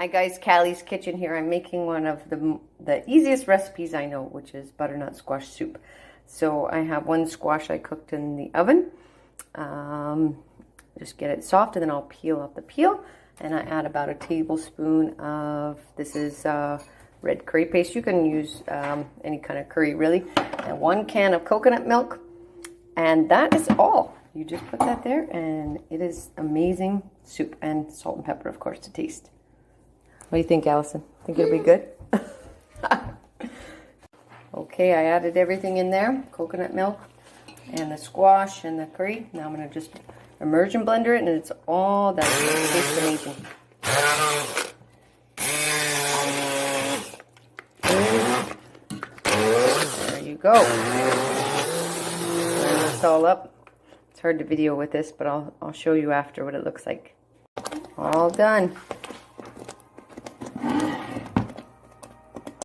Hi guys, Callie's Kitchen here. I'm making one of the easiest recipes I know, which is butternut squash soup. So I have one squash I cooked in the oven. Just get it soft and then I'll peel up the peel. And I add about a tablespoon of, this is red curry paste. You can use any kind of curry really. And 1 can of coconut milk. And that is all. You just put that there and it is amazing soup, and salt and pepper of course to taste. What do you think, Allison? Think it'll be good? Okay, I added everything in there. Coconut milk and the squash and the curry. Now I'm going to just immersion blender it, and it's all that. It tastes amazing. There you go. Blend this all up. It's hard to video with this, but I'll show you after what it looks like. All done.